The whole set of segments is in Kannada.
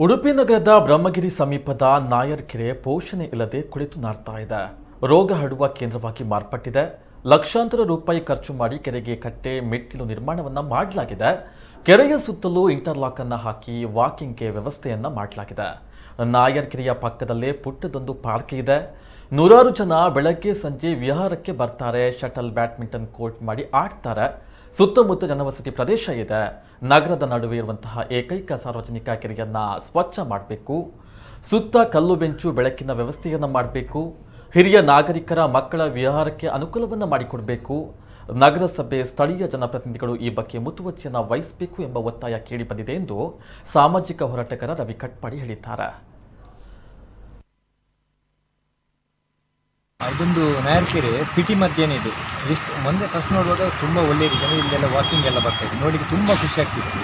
ಉಡುಪಿ ನಗರದ ಬ್ರಹ್ಮಗಿರಿ ಸಮೀಪದ ನಾಯರ್ ಕೆರೆ ಪೋಷಣೆ ಇಲ್ಲದೆ ಕುಳಿತು ನಾರ್ತಾ ಇದೆ. ರೋಗ ಹರಡುವ ಕೇಂದ್ರವಾಗಿ ಮಾರ್ಪಟ್ಟಿದೆ. ಲಕ್ಷಾಂತರ ರೂಪಾಯಿ ಖರ್ಚು ಮಾಡಿ ಕೆರೆಗೆ ಕಟ್ಟೆ ಮೆಟ್ಟಿಲು ನಿರ್ಮಾಣವನ್ನ ಮಾಡಲಾಗಿದೆ. ಕೆರೆಯ ಸುತ್ತಲೂ ಇಂಟರ್ಲಾಕ್ ಅನ್ನು ಹಾಕಿ ವಾಕಿಂಗ್ಗೆ ವ್ಯವಸ್ಥೆಯನ್ನ ಮಾಡಲಾಗಿದೆ. ನಾಯರ್ ಕೆರೆಯ ಪಕ್ಕದಲ್ಲೇ ಪುಟ್ಟದೊಂದು ಪಾರ್ಕ್ ಇದೆ. ನೂರಾರು ಜನ ಬೆಳಗ್ಗೆ ಸಂಜೆ ವಿಹಾರಕ್ಕೆ ಬರ್ತಾರೆ. ಶಟಲ್ ಬ್ಯಾಡ್ಮಿಂಟನ್ ಕೋರ್ಟ್ ಮಾಡಿ ಆಡ್ತಾರೆ. ಸುತ್ತಮುತ್ತ ಜನವಸತಿ ಪ್ರದೇಶ ಇದೆ. ನಗರದ ನಡುವೆ ಇರುವಂತಹ ಏಕೈಕ ಸಾರ್ವಜನಿಕ ಕೆರೆಯನ್ನ ಸ್ವಚ್ಛ ಮಾಡಬೇಕು. ಸುತ್ತ ಕಲ್ಲು ಬೆಂಚು ಬೆಳಕಿನ ವ್ಯವಸ್ಥೆಯನ್ನ ಮಾಡಬೇಕು. ಹಿರಿಯ ನಾಗರಿಕರ ಮಕ್ಕಳ ವಿಹಾರಕ್ಕೆ ಅನುಕೂಲವನ್ನು ಮಾಡಿಕೊಡಬೇಕು. ನಗರಸಭೆ ಸ್ಥಳೀಯ ಜನಪ್ರತಿನಿಧಿಗಳು ಈ ಬಗ್ಗೆ ಮುತುವರ್ಜಿಯನ್ನು ವಹಿಸಬೇಕು ಎಂಬ ಒತ್ತಾಯ ಕೇಳಿ ಬಂದಿದೆ ಎಂದು ಸಾಮಾಜಿಕ ಹೋರಾಟಗಾರ ರವಿ ಕಟ್ಪಾಡಿ ಹೇಳಿದ್ದಾರೆ. ಇದೊಂದು ನಾಯರ್ ಕೆರೆ ಸಿಟಿ ಮಧ್ಯೆನೇ ಇದು. ಎಷ್ಟು ಮೊನ್ನೆ ಫಸ್ಟ್ ನೋಡುವಾಗ ತುಂಬ ಒಳ್ಳೆಯದಿದೆ, ಅಂದರೆ ಇಲ್ಲೆಲ್ಲ ವಾಕಿಂಗ್ ಎಲ್ಲ ಬರ್ತಾಯಿದೆ, ನೋಡಲಿಕ್ಕೆ ತುಂಬ ಖುಷಿ ಆಗ್ತಿತ್ತು.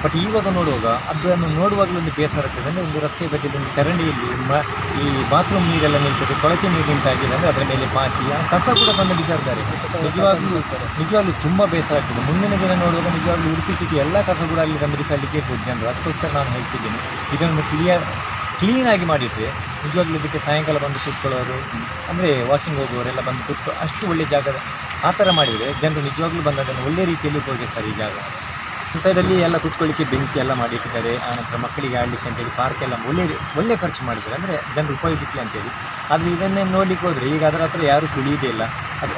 ಬಟ್ ಇವಾಗ ನೋಡುವಾಗ ಅದನ್ನು ನೋಡುವಾಗಲೂ ಒಂದು ಬೇಸರ ಆಗ್ತದೆ. ಅಂದರೆ ಒಂದು ರಸ್ತೆ ಬದಿಯಲ್ಲಿ ಒಂದು ಚರಂಡಿಯಲ್ಲಿ ಈ ಬಾತ್ರೂಮ್ ನೀರೆಲ್ಲ ನಿಲ್ತದೆ, ಕೊಳಚೆ ನೀರು ನಿಂತಾಗಿದೆ, ಅಂದರೆ ಅದರ ಮೇಲೆ ಪಾಚಿ ಕಸ ಕೂಡ ಬಂದು ಬಿಸಾಡ್ತಾರೆ. ನಿಜವಾಗ್ಲೂ ತುಂಬ ಬೇಸರ ಆಗ್ತದೆ. ಮುಂದಿನ ದಿನ ನೋಡುವಾಗ ನಿಜವಾಗ್ಲೂ ಉಡುಪಿ ಸಿಟಿ ಎಲ್ಲ ಕಸ ಕೂಡ ಅಲ್ಲಿ ಬಂದು ಬಿಸಾಡಲಿಕ್ಕೆ ಇರ್ಬೋದು ಜನರು. ಅದಕ್ಕೋಸ್ಕರ ನಾನು ಹೇಳ್ತಿದ್ದೀನಿ, ಇದನ್ನು ಕ್ಲೀನಾಗಿ ಮಾಡಿದರೆ ನಿಜವಾಗ್ಲೂ ಇದಕ್ಕೆ ಸಾಯಂಕಾಲ ಬಂದು ಕೂತ್ಕೊಳ್ಳೋರು, ಅಂದರೆ ವಾಕಿಂಗ್ ಹೋಗುವವರೆಲ್ಲ ಬಂದು ಕೂತ್ಕೊ ಅಷ್ಟು ಒಳ್ಳೆ ಜಾಗ ಆ ಥರ ಮಾಡಿದರೆ ಜನರು ನಿಜವಾಗ್ಲೂ ಬಂದು ಅದನ್ನು ಒಳ್ಳೆ ರೀತಿಯಲ್ಲಿ ಉಪಯೋಗಿಸ್ತಾರೆ. ಈ ಜಾಗ ಸೈಡಲ್ಲಿ ಎಲ್ಲ ಕೂತ್ಕೊಳ್ಳಿಕ್ಕೆ ಬೆಂಚ್ ಎಲ್ಲ ಮಾಡಿಟ್ಟಿದ್ದಾರೆ. ಆನಂತರ ಮಕ್ಕಳಿಗೆ ಆಡಲಿಕ್ಕೆ ಅಂತೇಳಿ ಪಾರ್ಕ್ ಎಲ್ಲ ಒಳ್ಳೆ ಖರ್ಚು ಮಾಡಿದ್ದಾರೆ, ಅಂದರೆ ಜನರು ಉಪಯೋಗಿಸಲಿ ಅಂತೇಳಿ. ಆದರೆ ಇದನ್ನೇ ನೋಡಲಿಕ್ಕೆ ಹೋದರೆ ಈಗ ಅದರ ಹತ್ರ ಯಾರೂ ಸುಳಿಯೋದೇ ಇಲ್ಲ.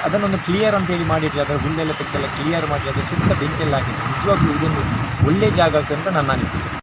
ಅದನ್ನೊಂದು ಕ್ಲಿಯರ್ ಅಂತೇಳಿ ಮಾಡಿದರೆ, ಅದರ ಹುಲ್ಲೆಲ್ಲ ತೆಗೆದೆಲ್ಲ ಕ್ಲಿಯರ್ ಮಾಡಿ ಅದು ಸುತ್ತ ಬೆಂಚೆಲ್ಲ ಹಾಕಿದ್ರು. ನಿಜವಾಗ್ಲೂ ಇದೊಂದು ಒಳ್ಳೆ ಜಾಗ ಆಗ್ತದೆ ಅಂತ ನನ್ನ ಅನಿಸಿಕೆ.